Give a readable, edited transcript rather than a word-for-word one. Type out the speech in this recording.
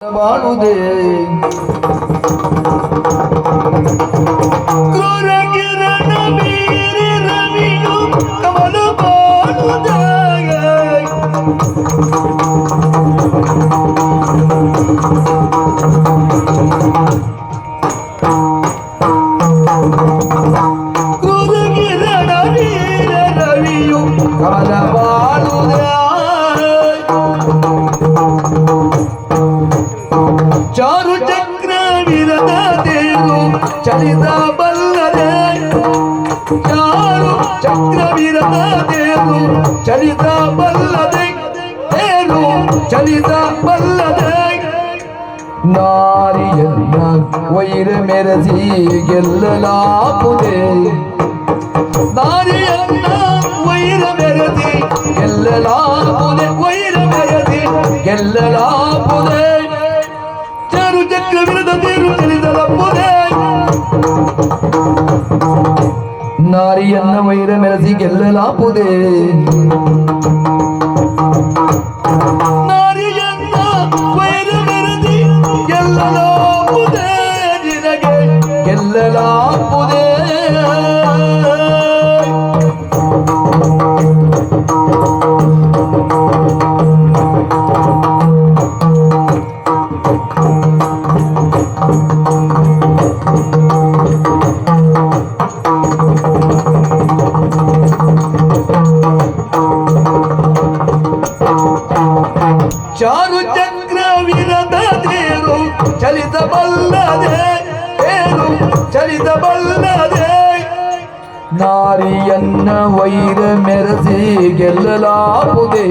ಬಾಳುದೇ ಕ್ರೂರ ಕಿರಣ ಬೀರಿ ರವಿಯು ಕಮಲ ಬಾಳುದೇ ಕ್ರೂರ ಕಿರಣ ಬೀರ ರವಿಯು ಕಮಲ ಬಾಳುದೇ ಚಾರು ಚಕ್ರ ವಿರದ ದೇರು ಚಲಿತ ಬಲ್ಲದೆ ಚಾರು ಚಕ್ರ ವಿರದ ದೇರು ಚಲಿತ ಬಲ್ಲದೆ ದೇರು ಚಲಿತ ಬಲ್ಲದೆ ನಾರಿಯನ್ನ ವೈರ ಮೆರೆಸಿ ಗೆಲ್ಲಲಾಪುದೆ ನಾರಿಯನ್ನ ವೈರ ಮೆರೆಸಿ ಗೆಲ್ಲಲಾಪುದೆ ವೈರ ಮೆರೆಸಿ ಗೆಲ್ಲಲಾಪುದೆ ಚಕ್ರವಿರದ ದೇರು ಚಲಿಸಲಪ್ಪುದೇ ನಾರಿಯನ್ನ ವೈರ ಮೆರೆಸಿ ಗೆಲ್ಲಲಾಪುದೇ ನಾರಿಯನ್ನ ವೈರ ಮೆರೆಸಿ ಗೆಲ್ಲಲಾಪುದೇ ನಿನಗೆ ಗೆಲ್ಲಲಾಪುದೇ ಚಾರು ಚಕ್ರ ವಿರದ ದೇರು ಚಲಿತ ಬಲ್ಲದೆ ದೇರು ಚಲಿತ ಬಲ್ಲದೆ ನಾರಿಯನ್ನ ವೈರ ಮೆರೆಸಿ ಗೆಲ್ಲಲಾಪುದೇ